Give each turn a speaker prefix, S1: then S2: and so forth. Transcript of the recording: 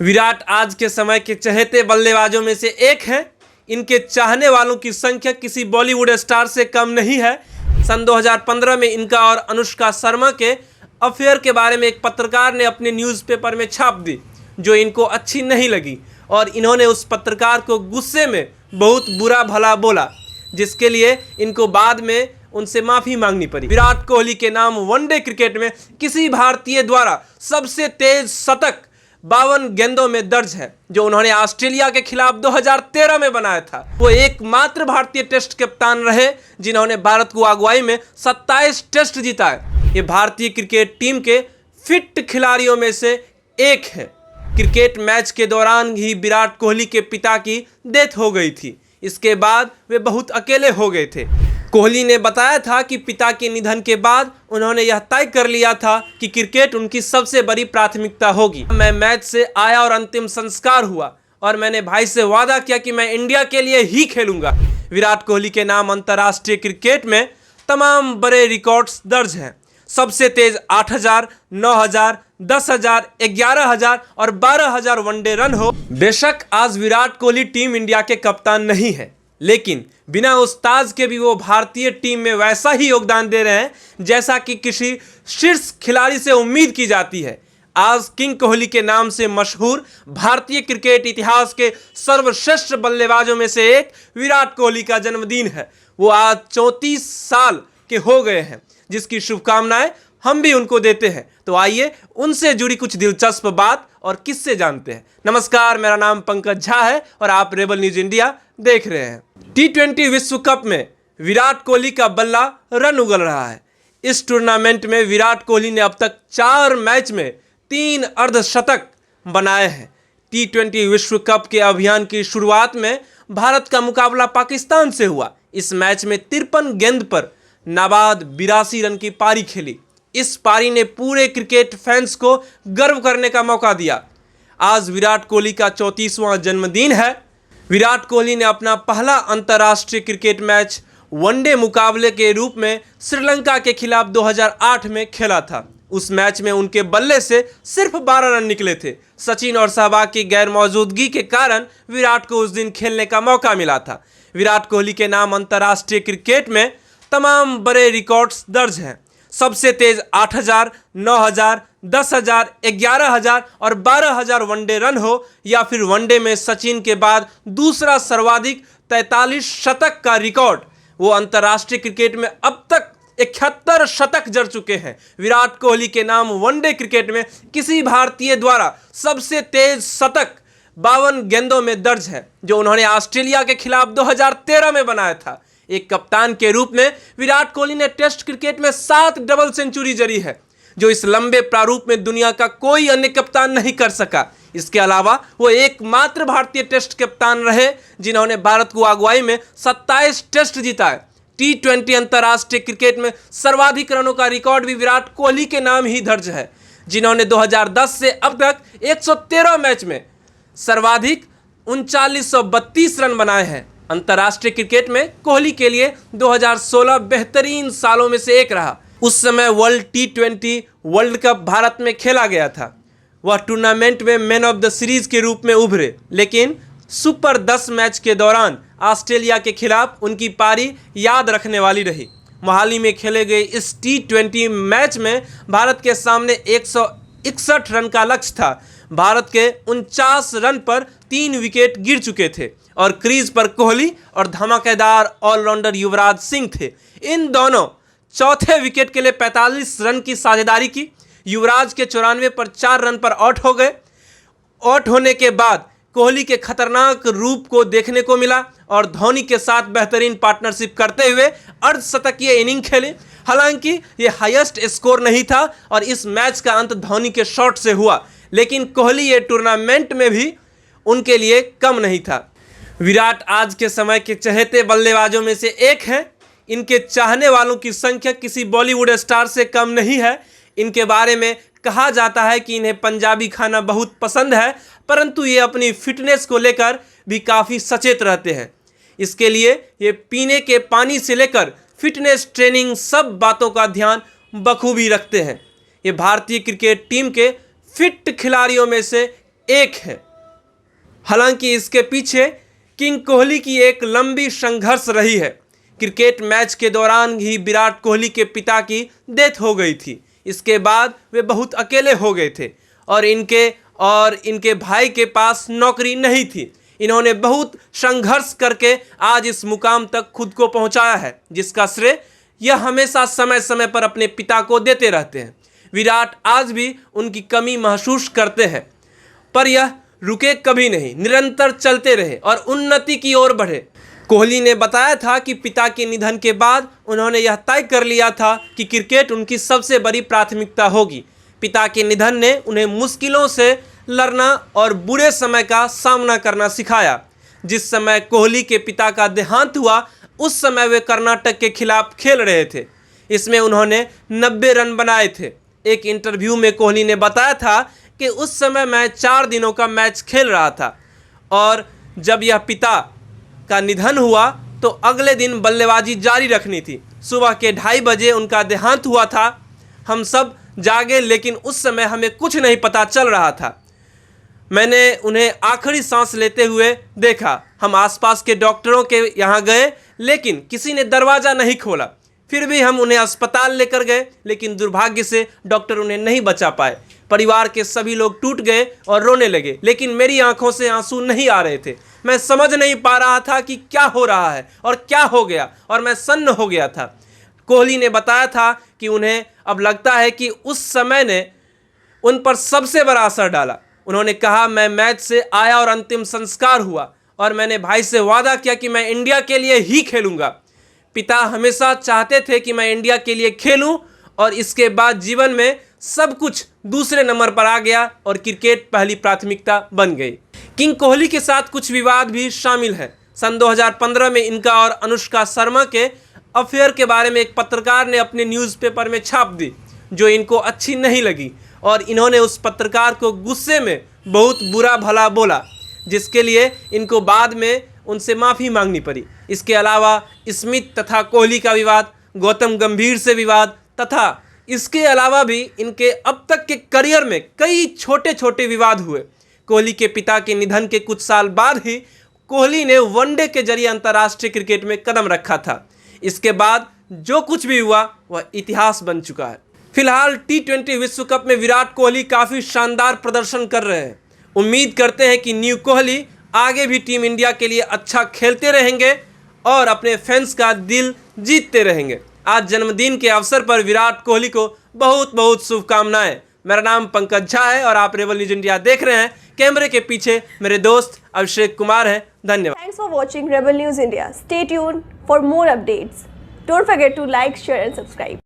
S1: विराट आज के समय के चहेते बल्लेबाजों में से एक हैं। इनके चाहने वालों की संख्या किसी बॉलीवुड स्टार से कम नहीं है। सन 2015 में इनका और अनुष्का शर्मा के अफेयर के बारे में एक पत्रकार ने अपने न्यूज़पेपर में छाप दी, जो इनको अच्छी नहीं लगी और इन्होंने उस पत्रकार को गुस्से में बहुत बुरा भला बोला, जिसके लिए इनको बाद में उनसे माफ़ी मांगनी पड़ी। विराट कोहली के नाम वनडे क्रिकेट में किसी भारतीय द्वारा सबसे तेज शतक 52 गेंदों में दर्ज है, जो उन्होंने ऑस्ट्रेलिया के खिलाफ 2013 में बनाया था। वो एकमात्र भारतीय टेस्ट कप्तान रहे जिन्होंने भारत को अगुवाई में 27 टेस्ट जिताए। ये भारतीय क्रिकेट टीम के फिट खिलाड़ियों में से एक है। क्रिकेट मैच के दौरान ही विराट कोहली के पिता की डेथ हो गई थी। इसके बाद वे बहुत अकेले हो गए थे। कोहली ने बताया था कि पिता के निधन के बाद उन्होंने यह तय कर लिया था कि क्रिकेट उनकी सबसे बड़ी प्राथमिकता होगी। मैं मैच से आया और अंतिम संस्कार हुआ और मैंने भाई से वादा किया कि मैं इंडिया के लिए ही खेलूंगा। विराट कोहली के नाम अंतर्राष्ट्रीय क्रिकेट में तमाम बड़े रिकॉर्ड्स दर्ज हैं। सबसे तेज 8000, 9000, 10000, 11000 और 12000 वनडे रन हो। बेशक आज विराट कोहली टीम इंडिया के कप्तान नहीं है, लेकिन बिना उस्ताद के भी वो भारतीय टीम में वैसा ही योगदान दे रहे हैं जैसा कि किसी शीर्ष खिलाड़ी से उम्मीद की जाती है। आज किंग कोहली के नाम से मशहूर भारतीय क्रिकेट इतिहास के सर्वश्रेष्ठ बल्लेबाजों में से एक विराट कोहली का जन्मदिन है। वो आज 34 साल के हो गए हैं, जिसकी शुभकामनाएं हम भी उनको देते हैं। तो आइए उनसे जुड़ी कुछ दिलचस्प बात और किस्से जानते हैं। नमस्कार, मेरा नाम पंकज झा है और आप रेबल न्यूज इंडिया देख रहे हैं। T20 विश्व कप में विराट कोहली का बल्ला रन उगल रहा है। इस टूर्नामेंट में विराट कोहली ने अब तक 4 मैच में 3 अर्धशतक बनाए हैं। T20 विश्व कप के अभियान की शुरुआत में भारत का मुकाबला पाकिस्तान से हुआ। इस मैच में 53 गेंद पर नाबाद 82 रन की पारी खेली। इस पारी ने पूरे क्रिकेट फैंस को गर्व करने का मौका दिया। आज विराट कोहली का 34वां जन्मदिन है। विराट कोहली ने अपना पहला अंतर्राष्ट्रीय क्रिकेट मैच वनडे मुकाबले के रूप में श्रीलंका के खिलाफ 2008 में खेला था। उस मैच में उनके बल्ले से सिर्फ 12 रन निकले थे। सचिन और सहवाग की गैर मौजूदगी के कारण विराट को उस दिन खेलने का मौका मिला था। विराट कोहली के नाम अंतर्राष्ट्रीय क्रिकेट में तमाम बड़े रिकॉर्ड्स दर्ज हैं। सबसे तेज 8000, 9000, 10000, 11000 और 12000 वनडे रन हो, या फिर वनडे में सचिन के बाद दूसरा सर्वाधिक 43 शतक का रिकॉर्ड। वो अंतर्राष्ट्रीय क्रिकेट में अब तक 71 शतक जड़ चुके हैं। विराट कोहली के नाम वनडे क्रिकेट में किसी भारतीय द्वारा सबसे तेज शतक 52 गेंदों में दर्ज है, जो उन्होंने ऑस्ट्रेलिया के खिलाफ 2013 में बनाया था। एक कप्तान के रूप में विराट कोहली ने टेस्ट क्रिकेट में 7 डबल सेंचुरी जड़ी है, जो इस लंबे प्रारूप में दुनिया का कोई अन्य कप्तान नहीं कर सका। इसके अलावा वो एकमात्र भारतीय टेस्ट कप्तान रहे जिन्होंने भारत को अगुवाई में 27 टेस्ट जिताए। T20 अंतर्राष्ट्रीय क्रिकेट में सर्वाधिक रनों का रिकॉर्ड भी विराट कोहली के नाम ही दर्ज है, जिन्होंने 2010 से अब तक 113 मैच में सर्वाधिक 3932 रन बनाए हैं। अंतर्राष्ट्रीय क्रिकेट में कोहली के लिए 2016 बेहतरीन सालों में से एक रहा। उस समय world T20 world cup Bharat में खेला गया था। वह टूर्नामेंट में मैन ऑफ द सीरीज के रूप में उभरे, लेकिन सुपर 10 मैच के दौरान ऑस्ट्रेलिया के खिलाफ उनकी पारी याद रखने वाली रही। मोहाली में खेले गए इस T20 मैच में भारत के सामने 161 रन का लक्ष्य था। भारत के 49 रन पर 3 विकेट गिर चुके थे और क्रीज पर कोहली और धमाकेदार ऑलराउंडर युवराज सिंह थे। इन दोनों चौथे विकेट के लिए 45 रन की साझेदारी की। युवराज के 94 पर 4 रन पर आउट हो गए। आउट होने के बाद कोहली के खतरनाक रूप को देखने को मिला और धोनी के साथ बेहतरीन पार्टनरशिप करते हुए अर्धशतकीय इनिंग खेले। हालांकि ये हाईएस्ट स्कोर नहीं था और इस मैच का अंत धोनी के शॉट से हुआ, लेकिन कोहली ये टूर्नामेंट में भी उनके लिए कम नहीं था। विराट आज के समय के चहेते बल्लेबाजों में से एक हैं। इनके चाहने वालों की संख्या किसी बॉलीवुड स्टार से कम नहीं है। इनके बारे में कहा जाता है कि इन्हें पंजाबी खाना बहुत पसंद है, परंतु ये अपनी फिटनेस को लेकर भी काफ़ी सचेत रहते हैं। इसके लिए ये पीने के पानी से लेकर फिटनेस ट्रेनिंग सब बातों का ध्यान बखूबी रखते हैं। ये भारतीय क्रिकेट टीम के फिट खिलाड़ियों में से एक है। हालांकि इसके पीछे किंग कोहली की एक लंबी संघर्ष रही है। क्रिकेट मैच के दौरान ही विराट कोहली के पिता की डेथ हो गई थी। इसके बाद वे बहुत अकेले हो गए थे और इनके भाई के पास नौकरी नहीं थी। इन्होंने बहुत संघर्ष करके आज इस मुकाम तक खुद को पहुंचाया है, जिसका श्रेय यह हमेशा समय समय पर अपने पिता को देते रहते हैं। विराट आज भी उनकी कमी महसूस करते हैं, पर यह रुके कभी नहीं, निरंतर चलते रहे और उन्नति की ओर बढ़े। कोहली ने बताया था कि पिता के निधन के बाद उन्होंने यह तय कर लिया था कि क्रिकेट उनकी सबसे बड़ी प्राथमिकता होगी। पिता के निधन ने उन्हें मुश्किलों से लड़ना और बुरे समय का सामना करना सिखाया। जिस समय कोहली के पिता का देहांत हुआ, उस समय वे कर्नाटक के खिलाफ खेल रहे थे। इसमें उन्होंने 90 रन बनाए थे। एक इंटरव्यू में कोहली ने बताया था कि उस समय मैं 4 दिनों का मैच खेल रहा था और जब यह पिता का निधन हुआ तो अगले दिन बल्लेबाजी जारी रखनी थी। सुबह के 2:30 बजे उनका देहांत हुआ था। हम सब जागे, लेकिन उस समय हमें कुछ नहीं पता चल रहा था। मैंने उन्हें आखिरी सांस लेते हुए देखा। हम आसपास के डॉक्टरों के यहाँ गए, लेकिन किसी ने दरवाज़ा नहीं खोला। फिर भी हम उन्हें अस्पताल लेकर गए, लेकिन दुर्भाग्य से डॉक्टर उन्हें नहीं बचा पाए। परिवार के सभी लोग टूट गए और रोने लगे, लेकिन मेरी आंखों से आंसू नहीं आ रहे थे। मैं समझ नहीं पा रहा था कि क्या हो रहा है और क्या हो गया, और मैं सन्न हो गया था। कोहली ने बताया था कि उन्हें अब लगता है कि उस समय ने उन पर सबसे बड़ा असर डाला। उन्होंने कहा, मैं मैच से आया और अंतिम संस्कार हुआ और मैंने भाई से वादा किया कि मैं इंडिया के लिए ही खेलूंगा। पिता हमेशा चाहते थे कि मैं इंडिया के लिए खेलूं और इसके बाद जीवन में सब कुछ दूसरे नंबर पर आ गया और क्रिकेट पहली प्राथमिकता बन गई। किंग कोहली के साथ कुछ विवाद भी शामिल है। सन 2015 में इनका और अनुष्का शर्मा के अफेयर के बारे में एक पत्रकार ने अपने न्यूज़पेपर में छाप दी, जो इनको अच्छी नहीं लगी और इन्होंने उस पत्रकार को गुस्से में बहुत बुरा भला बोला, जिसके लिए इनको बाद में उनसे माफ़ी मांगनी पड़ी। इसके अलावा स्मिथ तथा कोहली का विवाद, गौतम गंभीर से विवाद तथा इसके अलावा भी इनके अब तक के करियर में कई छोटे छोटे विवाद हुए। कोहली के पिता के निधन के कुछ साल बाद ही कोहली ने वनडे के जरिए अंतर्राष्ट्रीय क्रिकेट में कदम रखा था। इसके बाद जो कुछ भी हुआ वह इतिहास बन चुका है। फिलहाल T20 विश्व कप में विराट कोहली काफ़ी शानदार प्रदर्शन कर रहे हैं। उम्मीद करते हैं कि न्यू कोहली आगे भी टीम इंडिया के लिए अच्छा खेलते रहेंगे और अपने फैंस का दिल जीतते रहेंगे। आज जन्मदिन के अवसर पर विराट कोहली को बहुत बहुत शुभकामनाएं। मेरा नाम पंकज झा है और आप रेबल न्यूज इंडिया देख रहे हैं। कैमरे के पीछे मेरे दोस्त अभिषेक कुमार हैं। धन्यवाद।
S2: Thanks for watching Rebel News India. Stay tuned for more updates. Don't forget to like, share and subscribe.